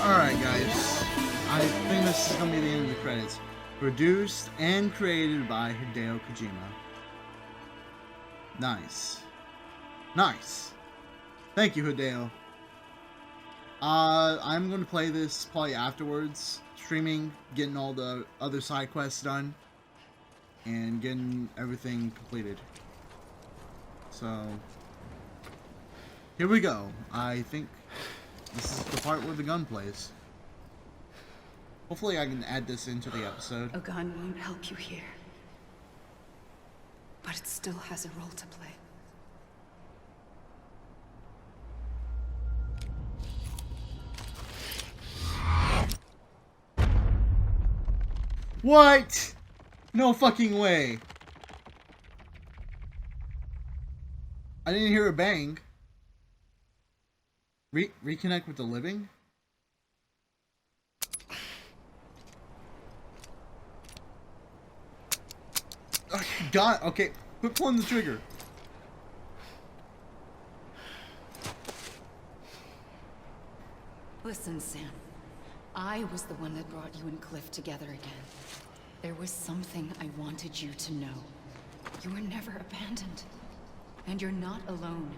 Alright guys, I think this is going to be the end of the credits. Produced and created by Hideo Kojima. Nice. Nice. Thank you, Hideo. I'm going to play this probably afterwards, streaming, getting all the other side quests done, and getting everything completed. So, here we go. I think this is the part where the gun plays. Hopefully I can add this into the episode. A gun won't help you here, but it still has a role to play. What? No fucking way. I didn't hear a bang. Reconnect with the living? God, okay. Quit pulling the trigger. Listen, Sam. I was the one that brought you and Cliff together again. There was something I wanted you to know. You were never abandoned. And you're not alone.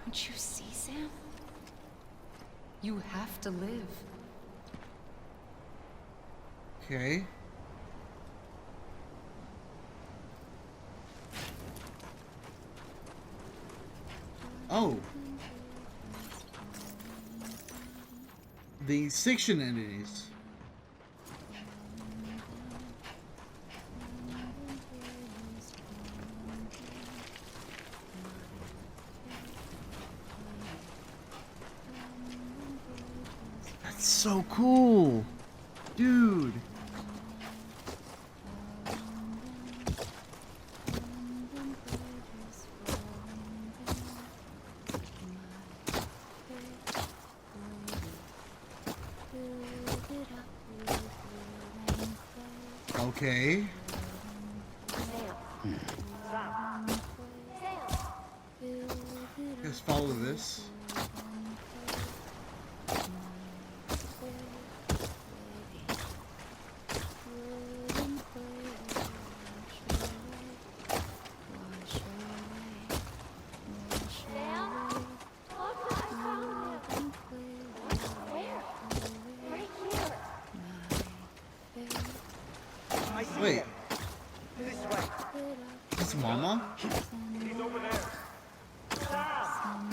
Don't you see, Sam? You have to live. Okay. Oh. The section entities. That's so cool, dude. Okay. Just follow this. Wait. This way. It's Mama? He's over there. Sam!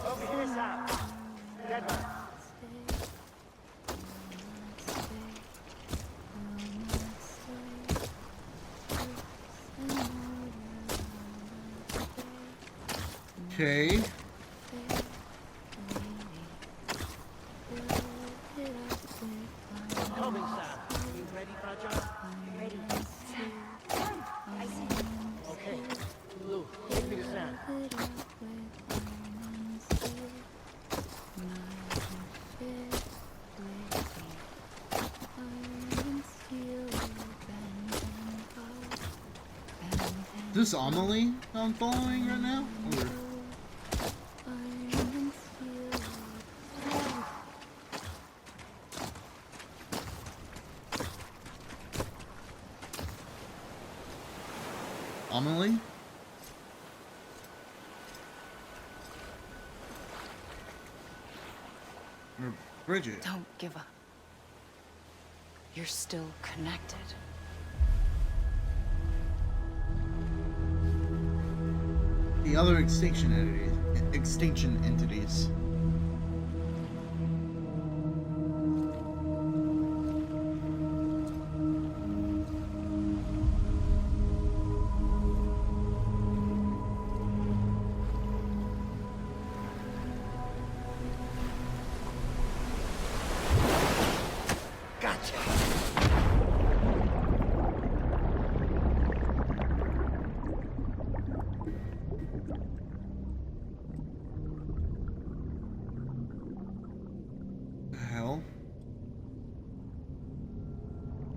Over here, Sam. Dead man. Okay. Coming, Sam. You ready, Fragile? Ready. Sam, I see you. Okay. Lou, take me to Sam. Is this Amelie I'm following right now? Or... Amelie? Or Bridget? Don't give up. You're still connected. The other extinction entities. Gotcha.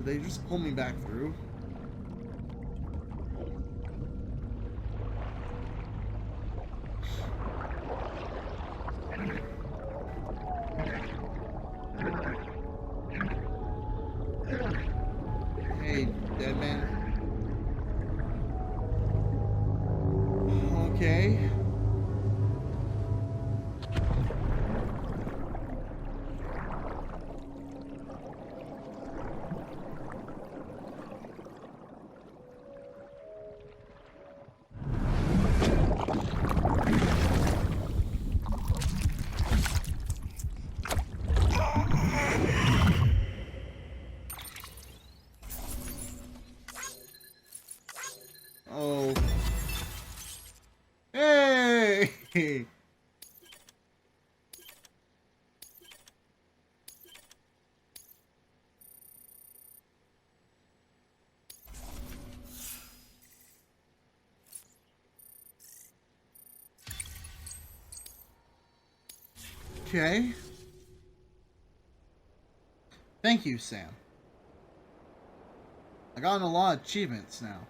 Did they just pull me back through? Hey, dead man. Okay. Oh. Hey! Okay. Thank you, Sam. I got a lot of achievements now.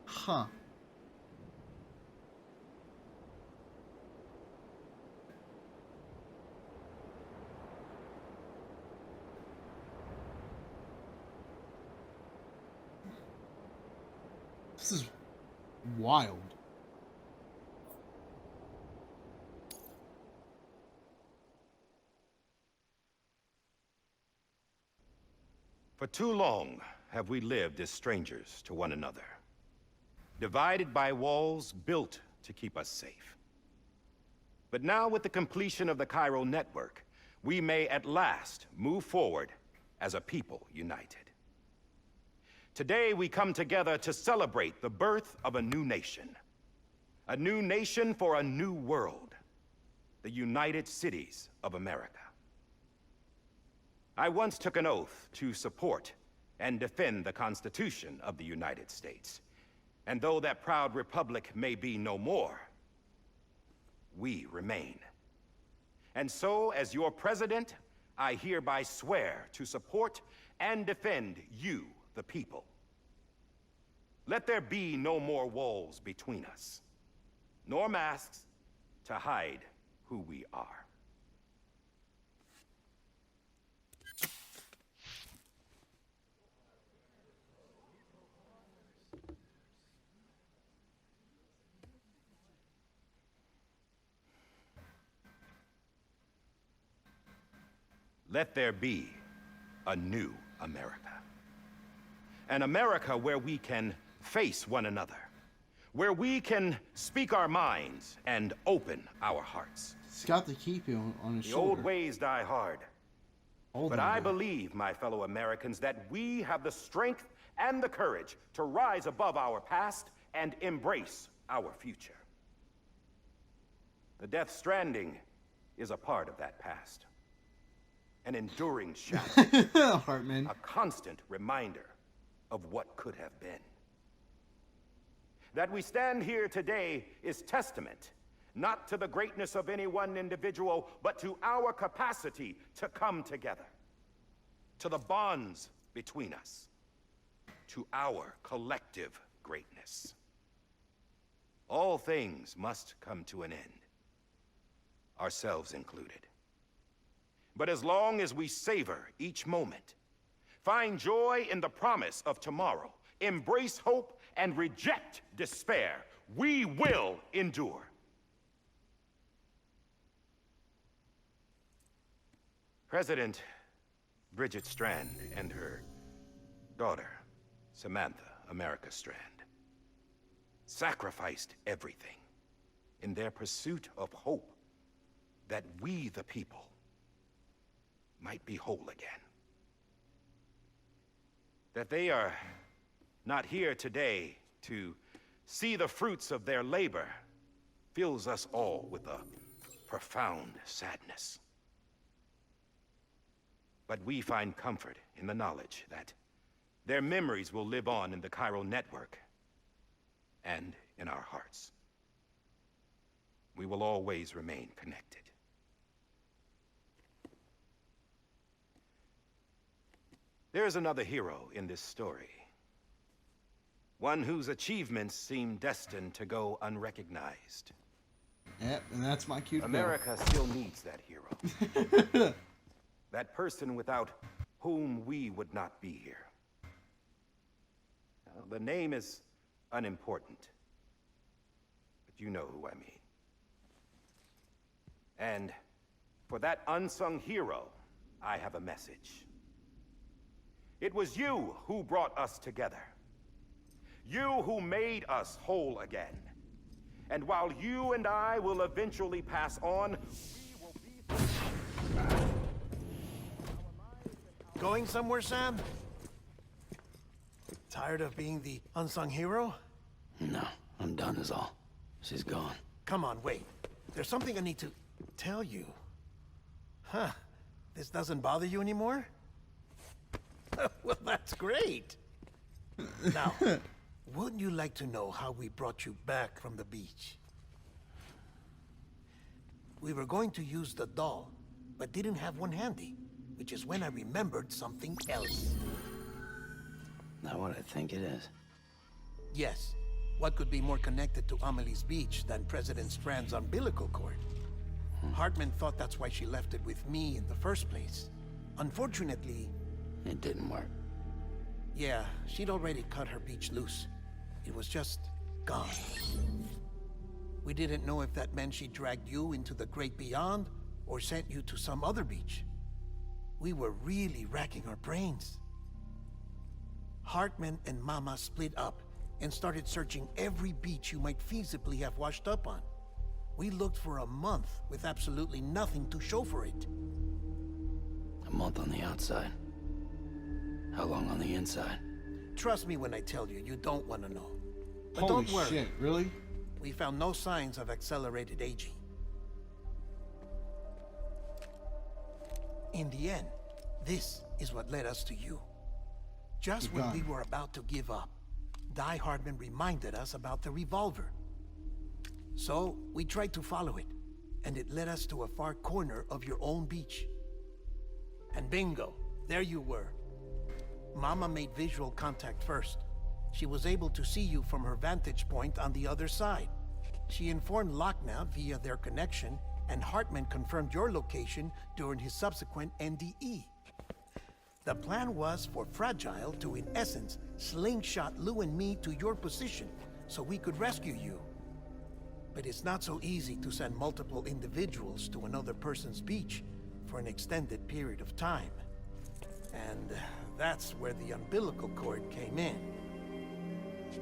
Huh. This is wild. For too long have we lived as strangers to one another, divided by walls built to keep us safe. But now, with the completion of the Cairo network, we may at last move forward as a people united. Today, we come together to celebrate the birth of a new nation for a new world, the United Cities of America. I once took an oath to support and defend the Constitution of the United States. And though that proud republic may be no more, we remain. And so, as your president, I hereby swear to support and defend you, the people. Let there be no more walls between us, nor masks to hide who we are. Let there be a new America. An America where we can face one another, where we can speak our minds and open our hearts. He's got the keepy on his The shoulder. old ways die hard. But I believe, my fellow Americans, that we have the strength and the courage to rise above our past and embrace our future. The Death Stranding is a part of that past. An enduring shadow. Hartman. A constant reminder of what could have been. That we stand here today is testament, not to the greatness of any one individual, but to our capacity to come together, to the bonds between us, to our collective greatness. All things must come to an end, ourselves included. But as long as we savor each moment, find joy in the promise of tomorrow, embrace hope, and reject despair, we will endure. President Bridget Strand and her daughter, Samantha America Strand, sacrificed everything in their pursuit of hope that we, the people, might be whole again. That they are not here today to see the fruits of their labor fills us all with a profound sadness. But we find comfort in the knowledge that their memories will live on in the Cairo network and in our hearts. We will always remain connected. There's another hero in this story. One whose achievements seem destined to go unrecognized. Yep, and that's my cute America still needs that hero. That person without whom we would not be here. Now, the name is unimportant, but you know who I mean. And for that unsung hero, I have a message. It was you who brought us together. You who made us whole again. And while you and I will eventually pass on, we will be... Going somewhere, Sam? Tired of being the unsung hero? No, I'm done is all. She's gone. Come on, wait. There's something I need to tell you. Huh. This doesn't bother you anymore? Well, that's great. Now, wouldn't you like to know how we brought you back from the beach? We were going to use the doll, but didn't have one handy, which is when I remembered something else. Not what I think it is. Yes. What could be more connected to Amelie's beach than President Strand's umbilical cord? Hartman thought that's why she left it with me in the first place. Unfortunately... It didn't work. Yeah, she'd already cut her beach loose. It was just gone. We didn't know if that meant she dragged you into the great beyond, or sent you to some other beach. We were really racking our brains. Hartman and Mama split up and started searching every beach you might feasibly have washed up on. We looked for a month with absolutely nothing to show for it. A month on the outside. How long on the inside? Trust me when I tell you, you don't want to know. But Holy don't worry. shit, really? We found no signs of accelerated aging. In the end, this is what led us to you. Just when we were about to give up, Die Hardman reminded us about the revolver. So, we tried to follow it, and it led us to a far corner of your own beach. And bingo, there you were. Mama made visual contact first. She was able to see you from her vantage point on the other side. She informed Lochna via their connection, and Hartman confirmed your location during his subsequent NDE. The plan was for Fragile to, in essence, slingshot Lou and me to your position, so we could rescue you. But it's not so easy to send multiple individuals to another person's beach for an extended period of time. And that's where the umbilical cord came in.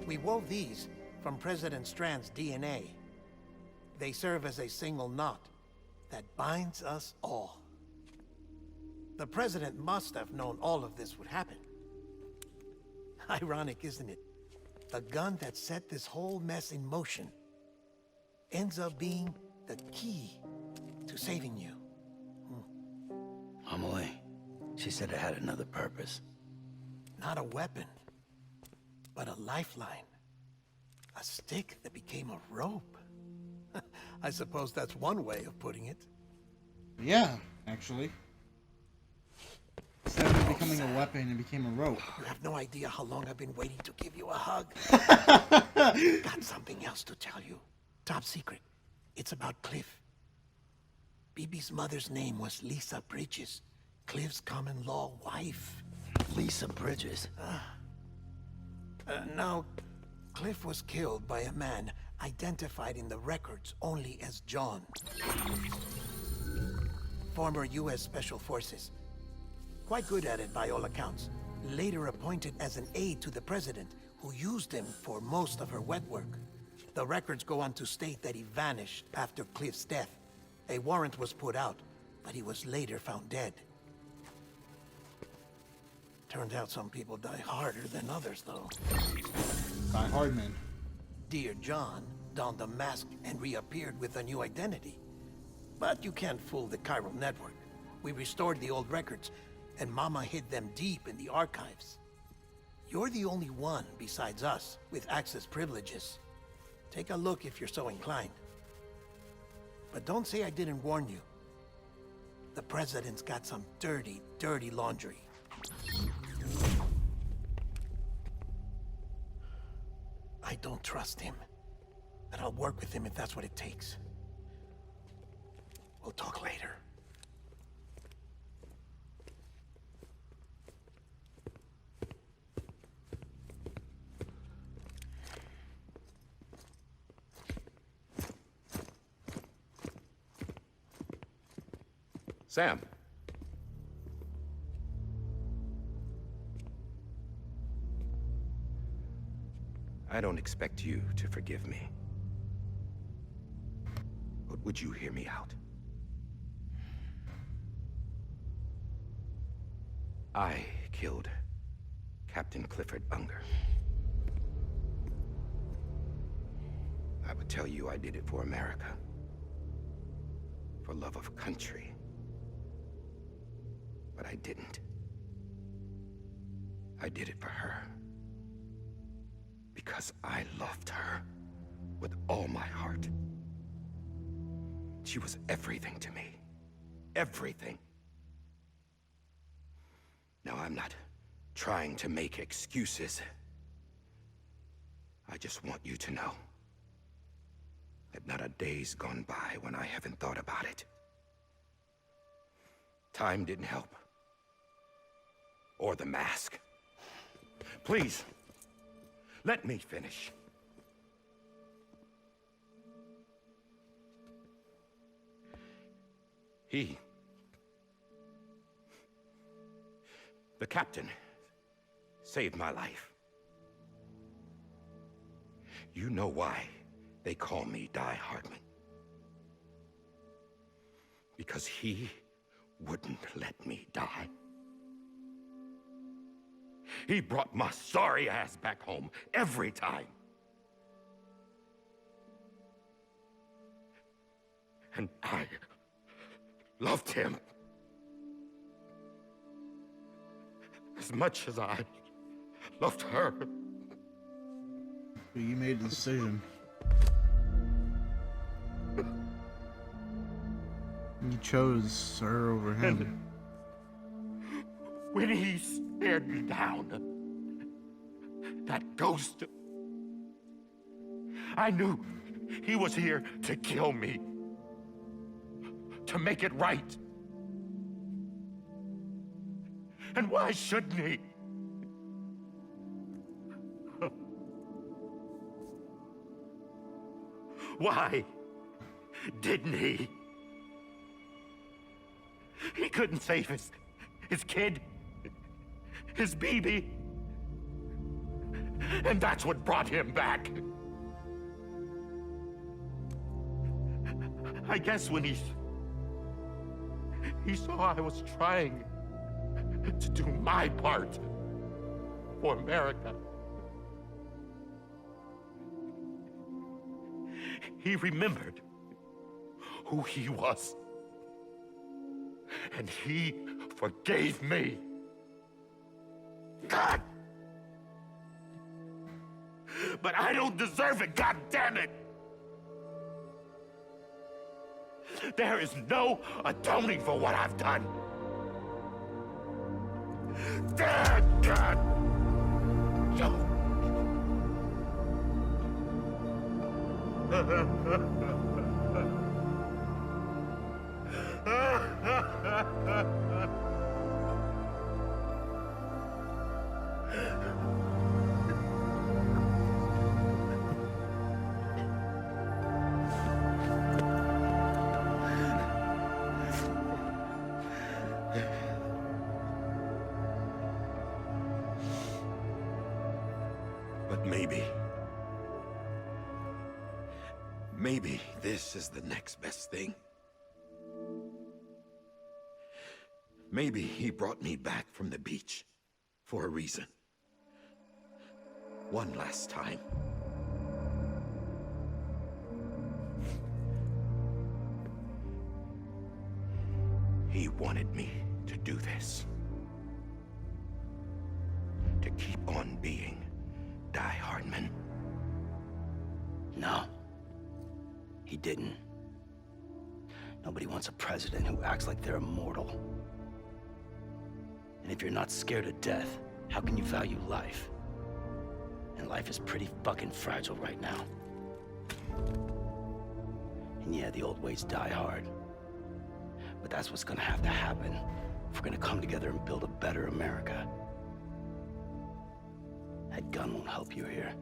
We wove these from President Strand's DNA. They serve as a single knot that binds us all. The President must have known all of this would happen. Ironic, isn't it? The gun that set this whole mess in motion ends up being the key to saving you. Amelie, she said it had another purpose. Not a weapon, but a lifeline. A stick that became a rope. I suppose that's one way of putting it. Yeah, actually. Instead of it becoming a weapon, it became a rope. You have no idea how long I've been waiting to give you a hug. Got something else to tell you. Top secret. It's about Cliff. BB's mother's name was Lisa Bridges, Cliff's common-law wife. Lisa Bridges? Now, Cliff was killed by a man identified in the records only as John. Former U.S. Special Forces. Quite good at it by all accounts. Later appointed as an aide to the president, who used him for most of her wet work. The records go on to state that he vanished after Cliff's death. A warrant was put out, but he was later found dead. Turned out some people die harder than others, though. Die Hardman. Dear John donned a mask and reappeared with a new identity. But you can't fool the chiral network. We restored the old records, and Mama hid them deep in the archives. You're the only one, besides us, with access privileges. Take a look if you're so inclined. But don't say I didn't warn you. The President's got some dirty, dirty laundry. don't trust him. But I'll work with him if that's what it takes. We'll talk later. Sam. I don't expect you to forgive me. But would you hear me out? I killed Captain Clifford Unger. I would tell you I did it for America. For love of country. But I didn't. I did it for her. Because I loved her with all my heart. She was everything to me. Everything. Now, I'm not trying to make excuses. I just want you to know that not a day's gone by when I haven't thought about it. Time didn't help. Or the mask. Please, let me finish. The captain, saved my life. You know why they call me Die Hardman. Because he wouldn't let me die. He brought my sorry ass back home every time. And I loved him as much as I loved her. But you made a decision. You chose her over him. And when he stared me down, that ghost, I knew he was here to kill me. To make it right. And why shouldn't he? Why didn't he? He couldn't save his kid, his baby. And that's what brought him back. I guess when he saw I was trying to do my part for America. He remembered who he was. And he forgave me. God! But I don't deserve it, God damn it! There is no atoning for what I've done. God! No. But maybe this is the next best thing. Maybe he brought me back from the beach for a reason. One last time. He wanted me to do this. To keep on being Die Hardman. No. He didn't. Nobody wants a president who acts like they're immortal. And if you're not scared of death, how can you value life? And life is pretty fucking fragile right now. And yeah, the old ways die hard. But that's what's gonna have to happen if we're gonna come together and build a better America. That gun won't help you here.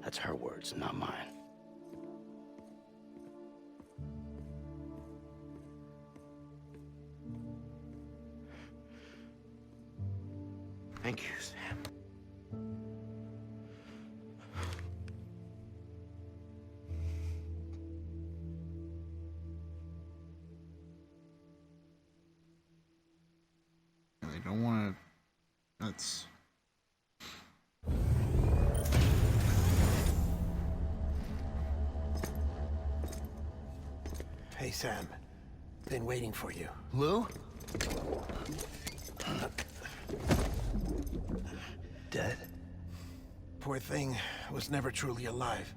That's her words, not mine. Thank you, Sam. They don't want to. That's. Hey, Sam. Been waiting for you. Lou? Dead? Poor thing was never truly alive.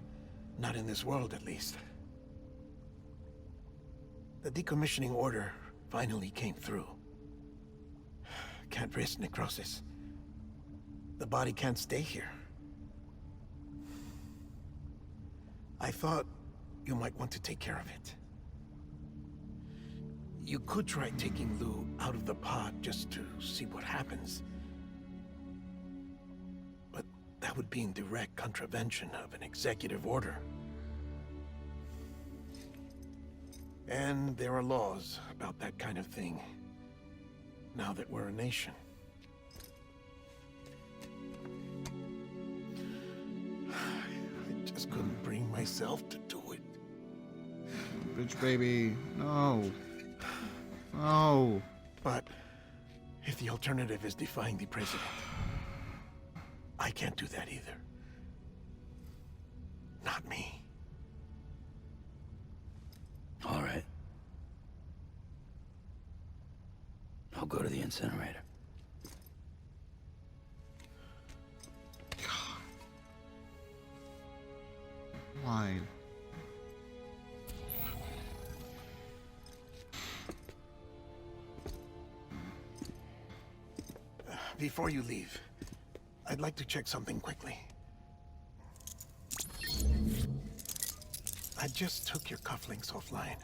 Not in this world, at least. The decommissioning order finally came through. Can't risk necrosis. The body can't stay here. I thought you might want to take care of it. You could try taking Lou out of the pod just to see what happens. But that would be in direct contravention of an executive order. And there are laws about that kind of thing, now that we're a nation. I just couldn't bring myself to do it. Bitch, baby. No. No. But if the alternative is defying the president, I can't do that either. Not me. All right. I'll go to the incinerator. Why? Before you leave, I'd like to check something quickly. I just took your cufflinks offline.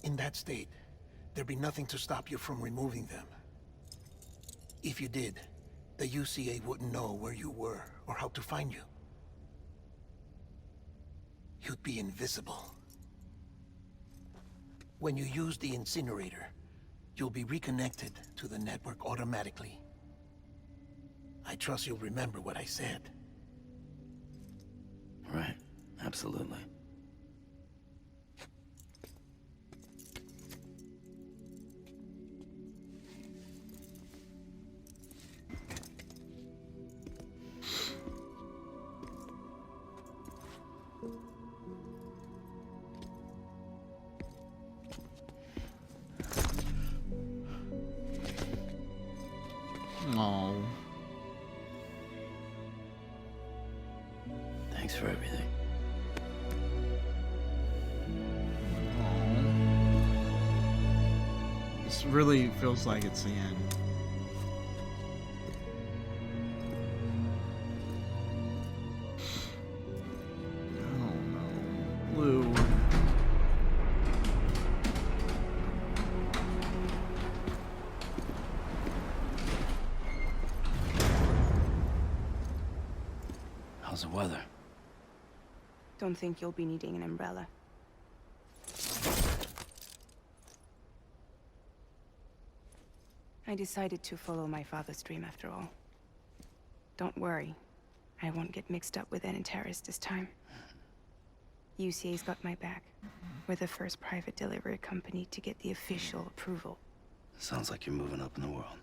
In that state, there'd be nothing to stop you from removing them. If you did, the UCA wouldn't know where you were or how to find you. You'd be invisible. When you use the incinerator, you'll be reconnected to the network automatically. I trust you'll remember what I said. Right, absolutely. Oh. Thanks for everything. This really feels like it's the end. Oh no. Lou. How's the weather? Don't think you'll be needing an umbrella. I decided to follow my father's dream after all. Don't worry. I won't get mixed up with any terrorists this time. UCA's got my back. We're the first private delivery company to get the official approval. Sounds like you're moving up in the world.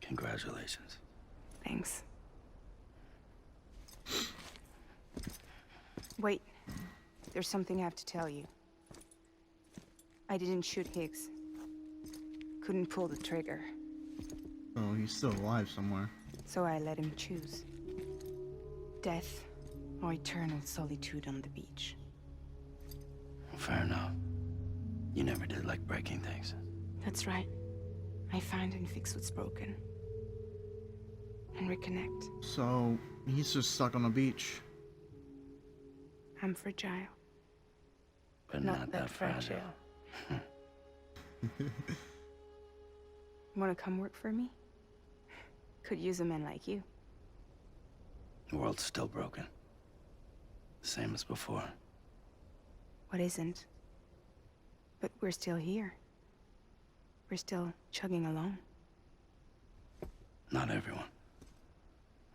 Congratulations. Thanks. Wait. There's something I have to tell you. I didn't shoot Higgs. Couldn't pull the trigger. Oh, he's still alive somewhere. So I let him choose. Death or eternal solitude on the beach. Fair enough. You never did like breaking things. That's right. I find and fix what's broken. and reconnect. So he's just stuck on the beach. I'm fragile. But not that fragile. Want to come work for me? Could use a man like you. The world's still broken. Same as before. What isn't? But we're still here. We're still chugging along. Not everyone.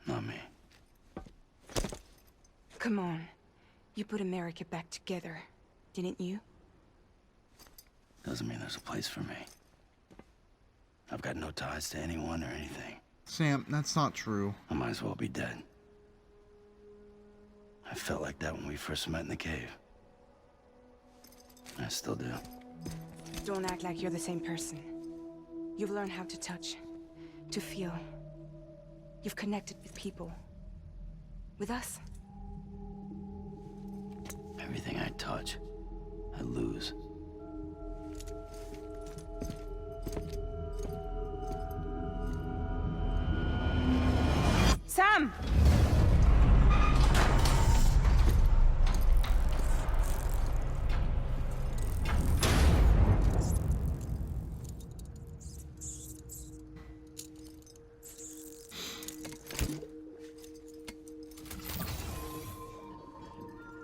Not me. Come on. You put America back together, didn't you? Doesn't mean there's a place for me. I've got no ties to anyone or anything. Sam, that's not true. I might as well be dead. I felt like that when we first met in the cave. I still do. Don't act like you're the same person. You've learned how to touch, to feel. You've connected with people. With us. Everything I touch, I lose. Sam!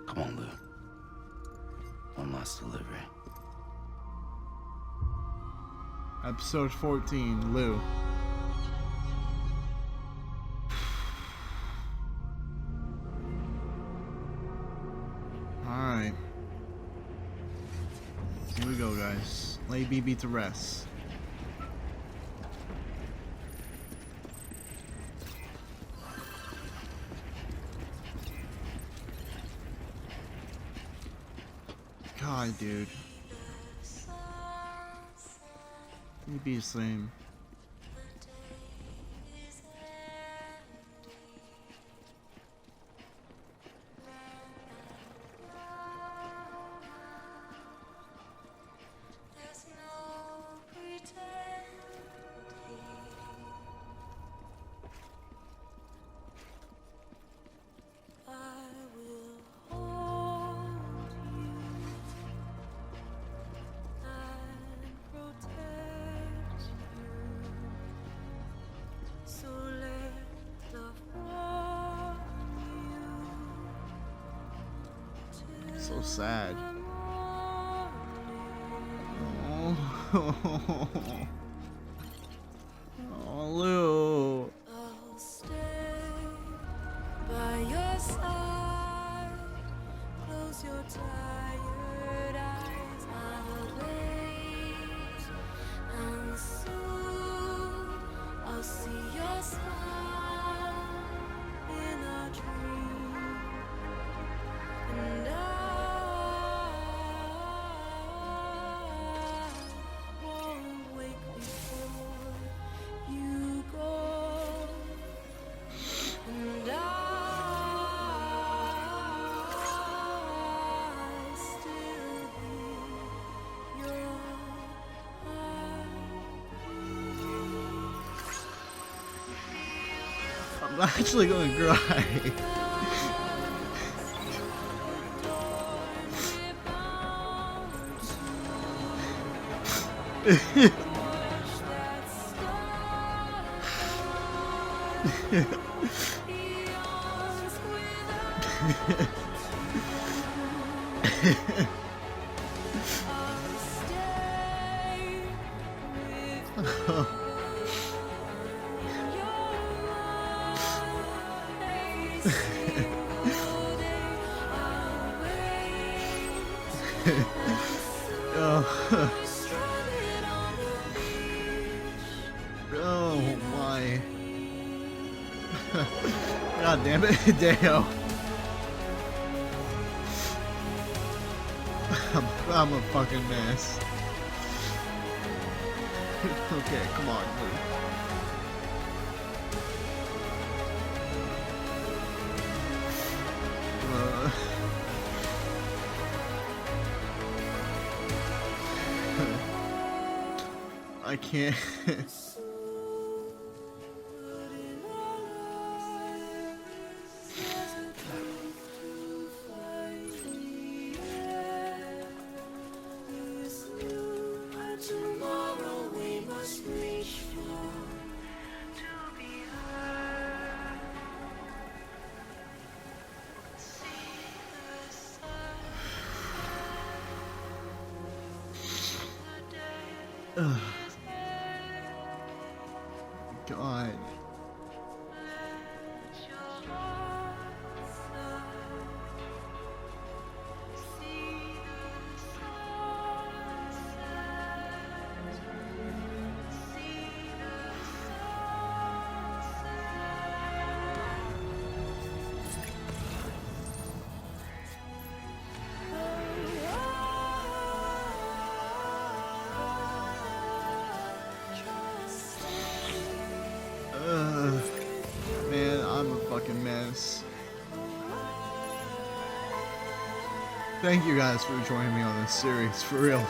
Come on, Lou. One last delivery. Episode 14, Lou. Alright. Here we go, guys. Lay BB to rest. God, dude. You'd be the same. So sad. Oh, oh Lou. I'll stay by your side. Close your tired eyes. I'll wait, and soon I'll see your smile in a dream, and I won't wake before you go, and I still hear your heart. I'm actually gonna cry. Oh. Oh my. God damn it, Deo. I'm a fucking mess. Okay, come on, Lou. I can't. God. Man, I'm a fucking mess. Thank you guys for joining me on this series, for real.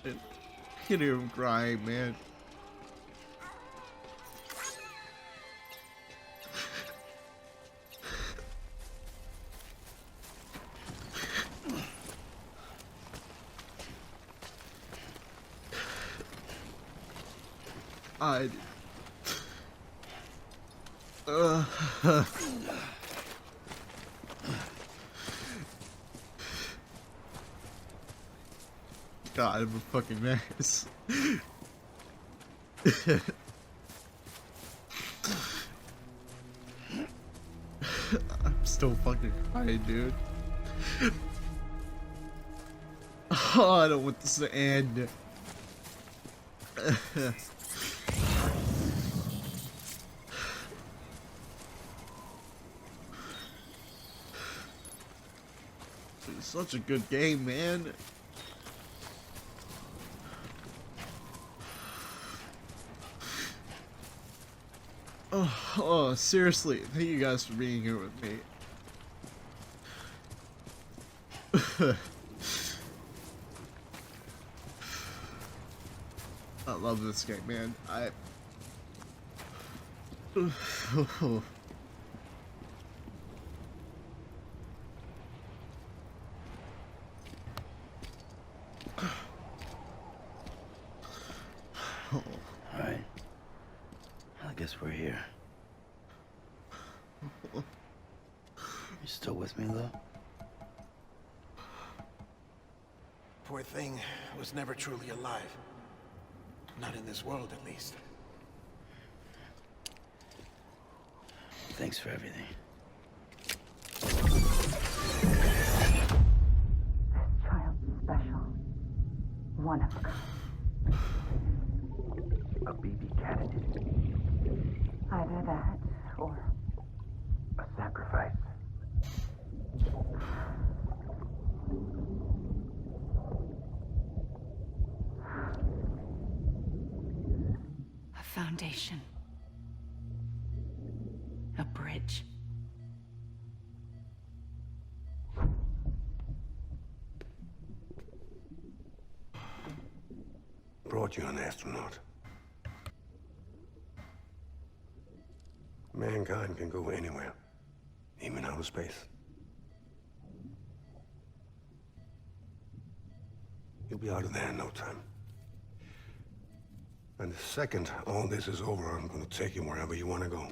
I can hear him crying, man. God, I'm a fucking mess. I'm still fucking crying, dude. Oh, I don't want this to end. It's such a good game, man. Oh, seriously, thank you guys for being here with me. I love this game, man. Alright. I guess we're here. You still with me, though? Poor thing was never truly alive. Not in this world, at least. Thanks for everything. Child's special. One of a kind. A BB candidate. Either that, or A sacrifice. a foundation. A bridge. Brought you an astronaut. Mankind can go anywhere, even outer space. You'll be out of there in no time. And the second all this is over, I'm gonna take you wherever you want to go.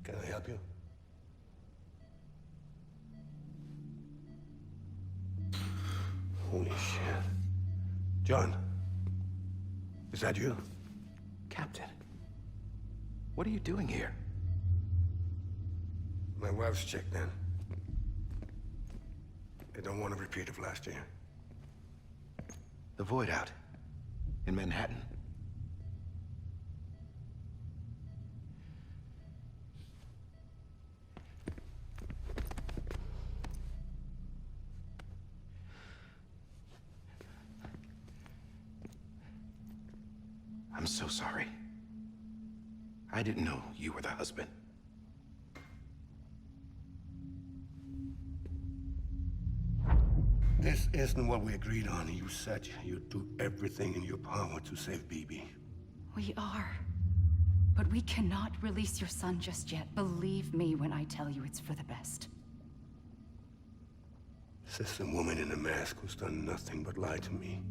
Can I help you? Holy shit. John, is that you? Captain, what are you doing here? My wife's checked in. They don't want a repeat of last year. The Void out in Manhattan. I'm so sorry. I didn't know you were the husband. This isn't what we agreed on. You said you'd do everything in your power to save BB. We are. But we cannot release your son just yet. Believe me when I tell you it's for the best. This is a woman in a mask who's done nothing but lie to me.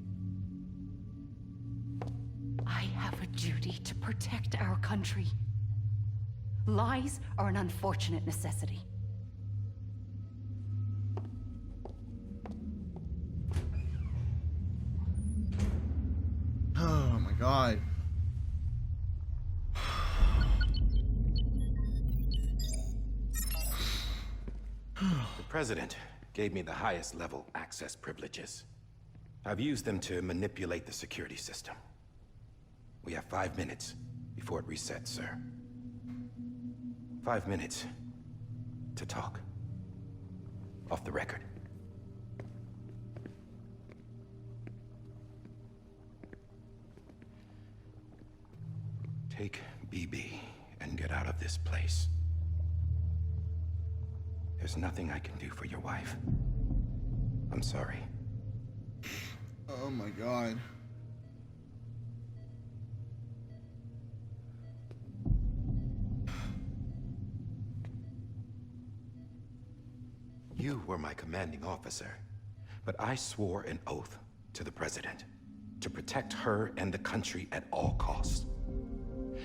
I have a duty to protect our country. Lies are an unfortunate necessity. Oh my god. The President gave me the highest level access privileges. I've used them to manipulate the security system. We have 5 minutes before it resets, sir. 5 minutes to talk. Off the record. Take BB and get out of this place. There's nothing I can do for your wife. I'm sorry. Oh my god. You were my commanding officer, but I swore an oath to the President to protect her and the country at all costs.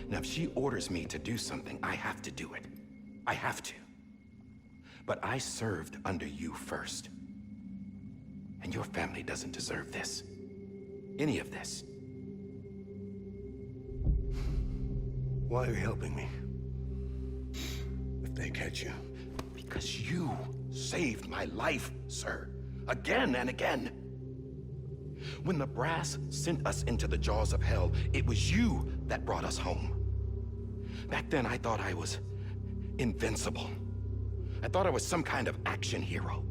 Now, if she orders me to do something, I have to do it. I have to. But I served under you first. And your family doesn't deserve this. Any of this. Why are you helping me? If they catch you. Because you saved my life, sir. Again and again. When the brass sent us into the jaws of hell, it was you that brought us home. Back then, I thought I was invincible. I thought I was some kind of action hero.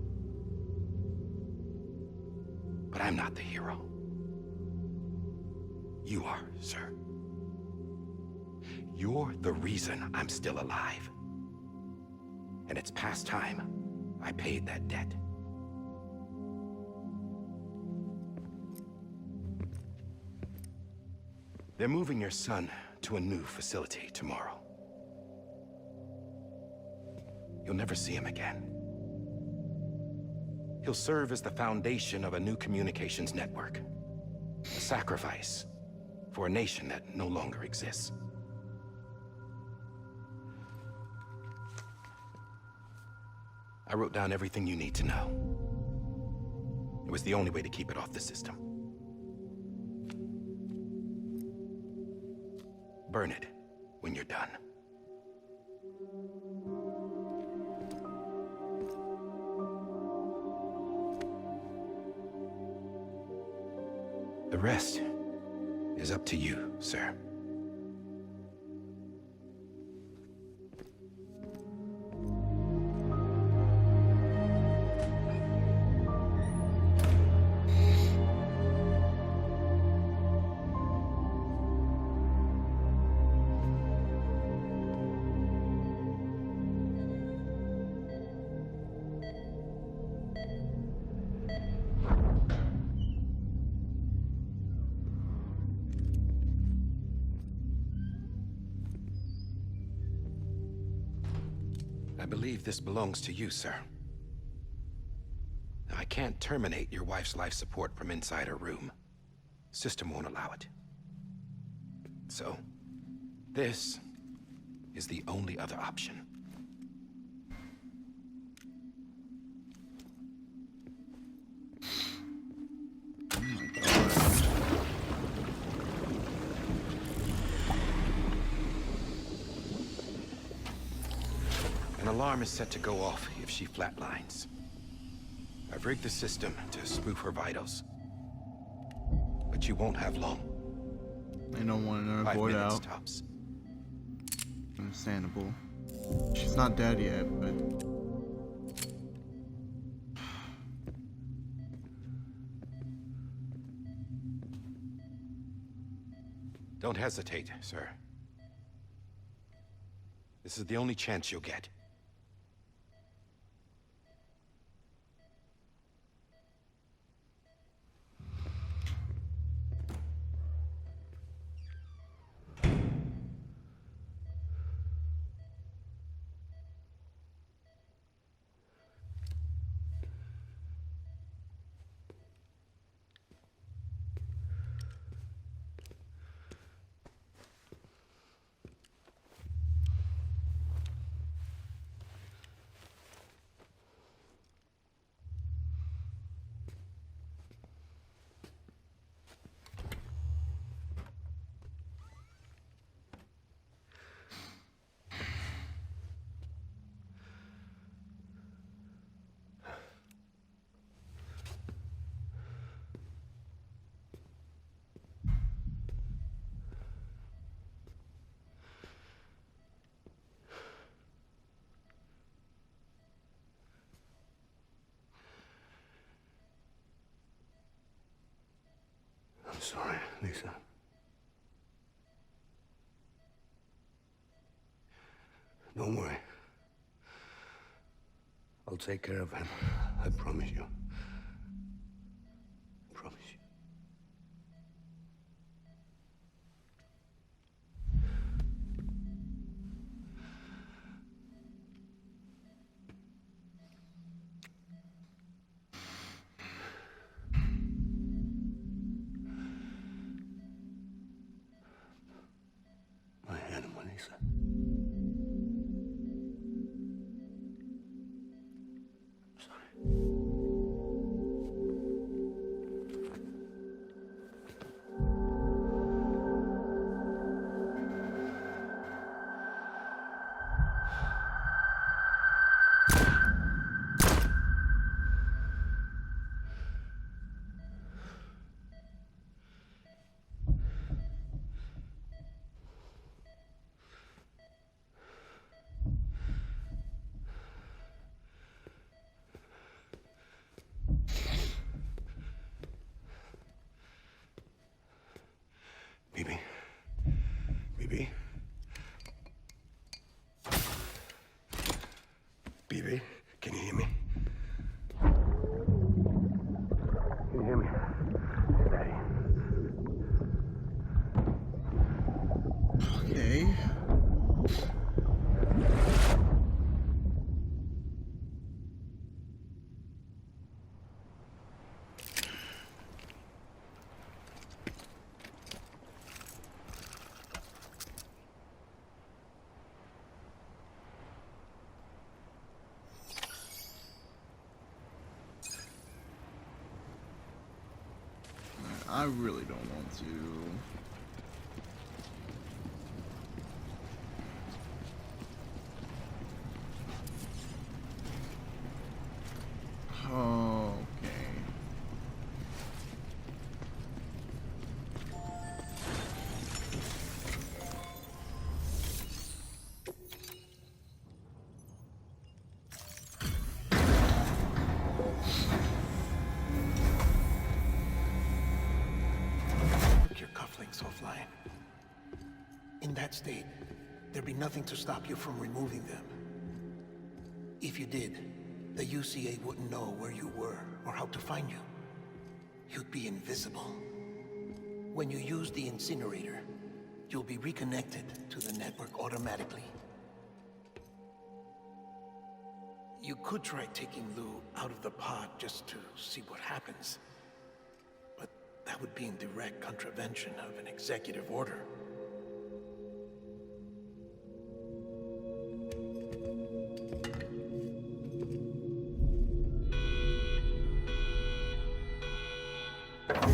But I'm not the hero. You are, sir. You're the reason I'm still alive. And it's past time I paid that debt. They're moving your son to a new facility tomorrow. You'll never see him again. He'll serve as the foundation of a new communications network. A sacrifice for a nation that no longer exists. I wrote down everything you need to know. It was the only way to keep it off the system. Burn it when you're done. The rest is up to you, sir. I believe this belongs to you, sir. Now, I can't terminate your wife's life support from inside her room. System won't allow it. So, this is the only other option. An alarm is set to go off if she flatlines. I've rigged the system to spoof her vitals. But you won't have long. They don't want her 5 void minutes out. tops. Understandable. She's not dead yet, but Don't hesitate, sir. This is the only chance you'll get. I'm sorry, Lisa. Don't worry. I'll take care of him. I promise you. I promise you. My animal, Lisa. Bibi. Bibi. Bibi, can you hear me? Can you hear me? Daddy. okay. I really don't want to. Okay. Took your cufflinks offline. In that state, there'd be nothing to stop you from removing them. If you did, the UCA wouldn't know where you were or how to find you. You'd be invisible. When you use the incinerator, you'll be reconnected to the network automatically. You could try taking Lou out of the pod just to see what happens. But that would be in direct contravention of an executive order. Come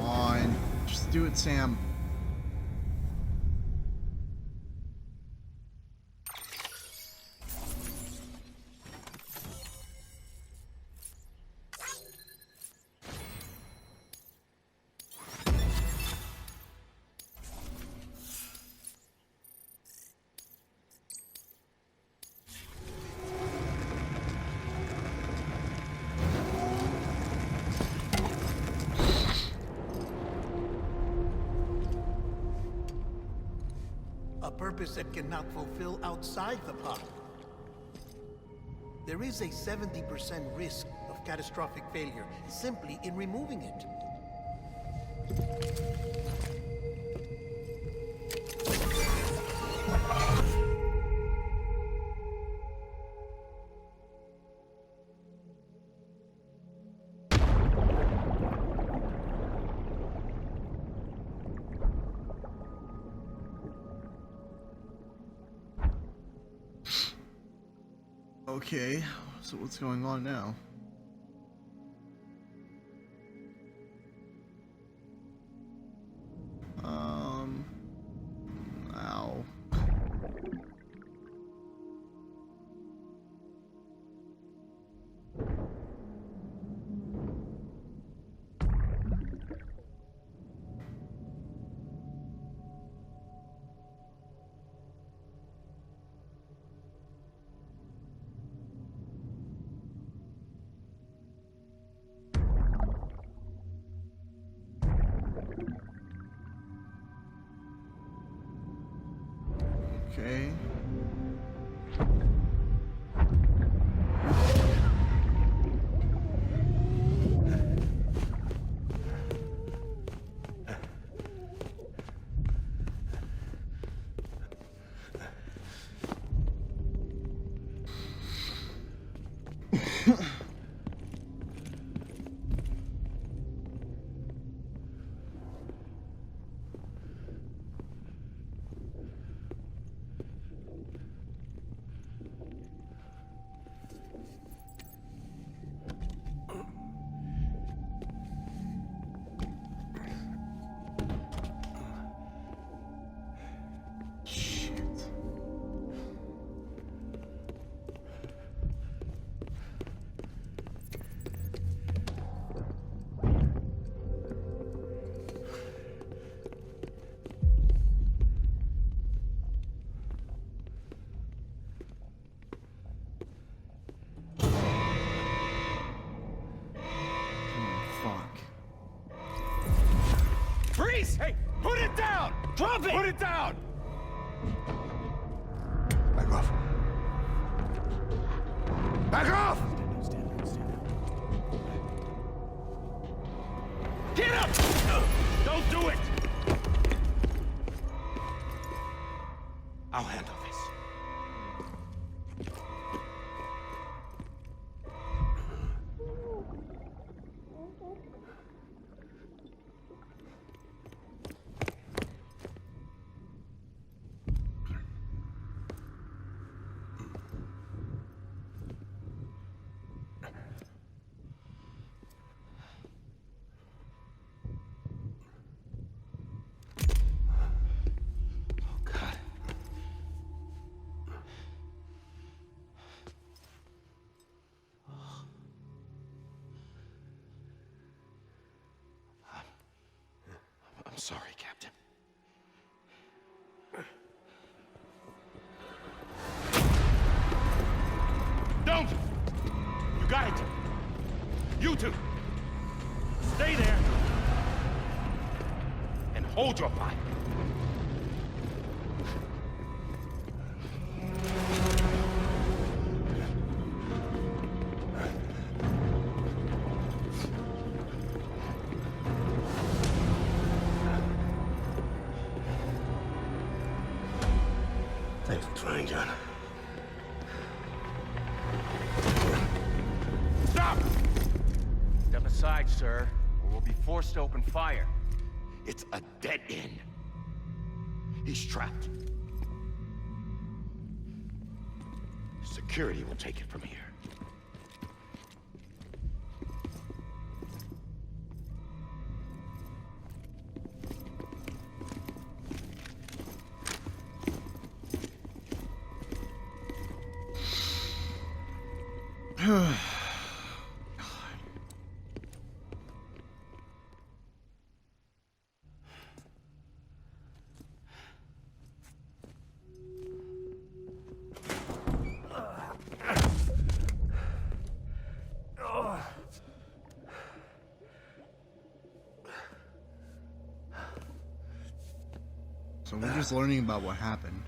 on. Just do it, Sam. A purpose that cannot fulfill outside the pod. There is a 70% risk of catastrophic failure simply in removing it. Okay, so what's going on now? Ow. Okay. Freeze! Hey, put it down! Drop it! Put it down! Back off. Back off! Get up! Don't do it! I'll handle this. I'm sorry, Captain. Don't! You got it! You two! Stay there! And hold your fire! Thanks for trying, John. Stop! Step aside, sir, or we'll be forced to open fire. It's a dead end. He's trapped. Security will take it from here. So we're just learning about what happened.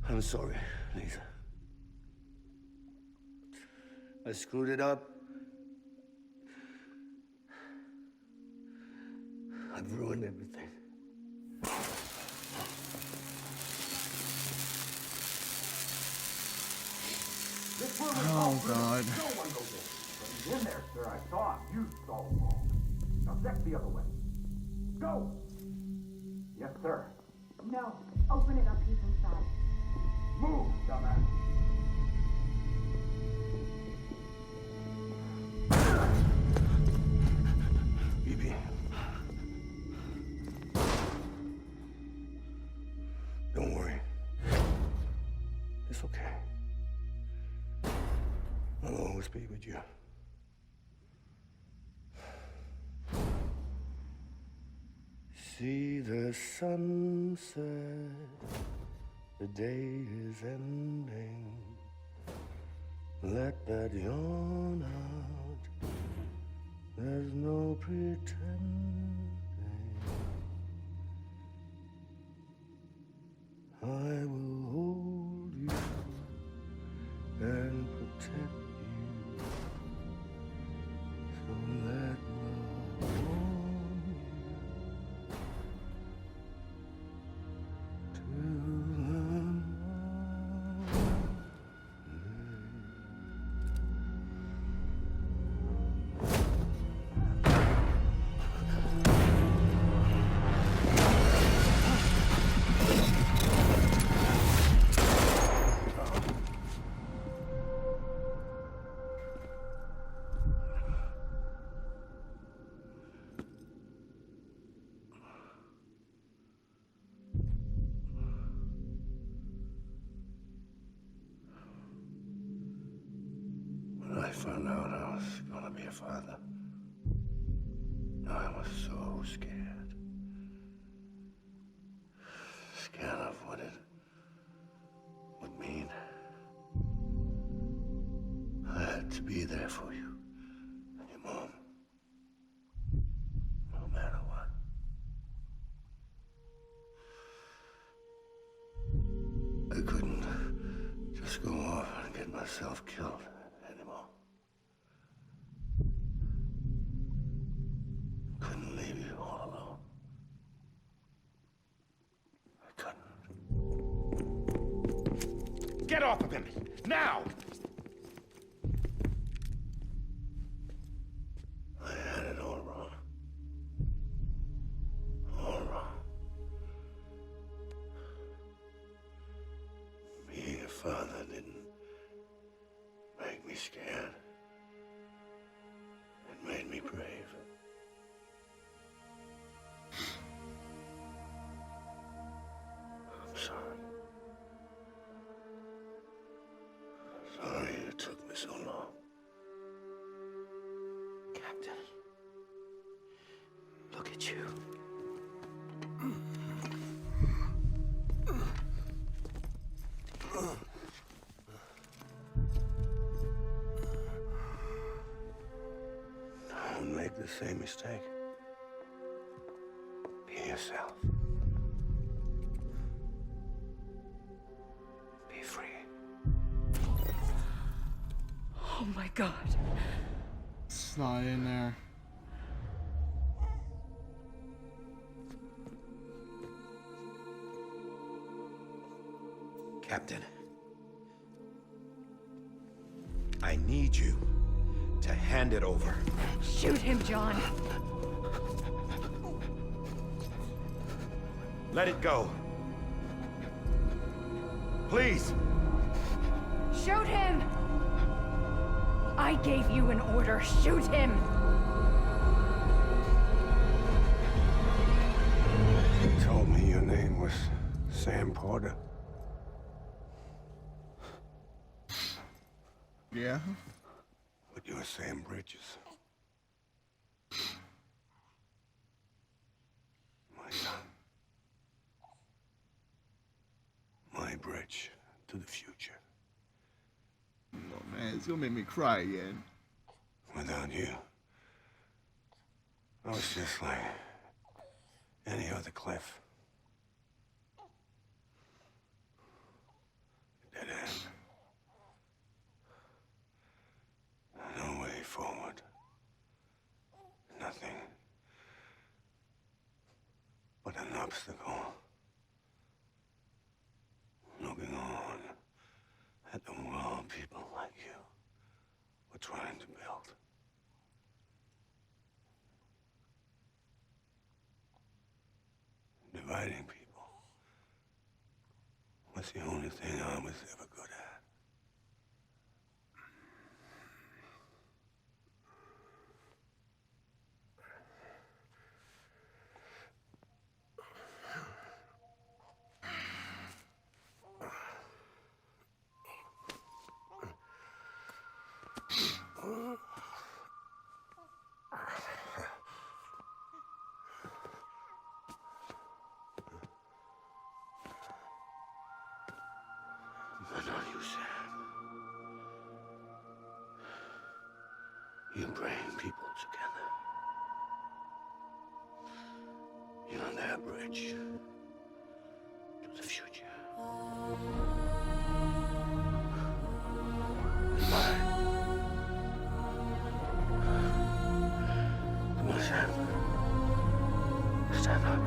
I'm sorry, Lisa. I screwed it up. I've ruined everything. Oh, God. No one goes in. But he's in there, sir. I saw him. You saw him all. Now check the other way. Go! Yes, sir. No. Open it up. He's inside. Move, dumbass. BB. Don't worry. It's okay. I'll always be with you. See the sunset, the day is ending. Let that yawn out, there's no pretending. I will hold you and protect you. So let love warm you to the morning. When I found out I was gonna be a father, I was so scared. Scared of what it would mean. I had to be there for you and your mom, no matter what. I couldn't just go off and get myself killed anymore. Couldn't leave you all alone. I couldn't. Get off of him! Now! I had it all wrong. All wrong. Being a father didn't make me scared. It made me brave. I'm sorry. Sorry it took me so long. Captain, look at you. Don't make the same mistake. Be yourself. Be free. Oh my God. It's not in there. Captain, I need you to hand it over. Shoot him, John. Let it go. Please. Shoot him! I gave you an order. Shoot him! You told me your name was Sam Porter. Yeah. But you're Sam Bridges. My son. My bridge to the future. Oh man, it's gonna make me cry again. Without you, I was just like any other Cliff. Dead end. No way forward. Nothing but an obstacle. Looking on at the world people like you were trying to build. Dividing people was the only thing I was ever good at. But not you, Sam. You bring people together. You're on that bridge to the future. And mine. Come on, Sam. Stand up.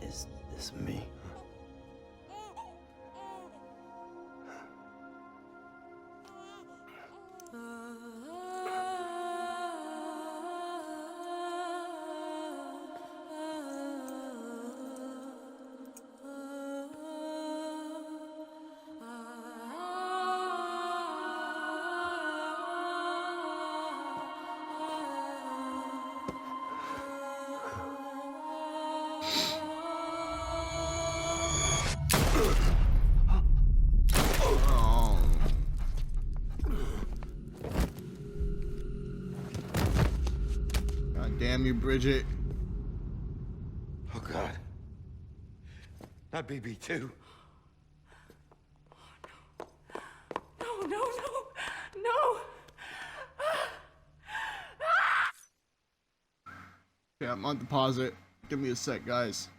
Is this me? Oh. God damn you, Bridget. Oh, God. Not BB2. No, no, no, no! Yeah, I'm on deposit. Give me a sec, guys.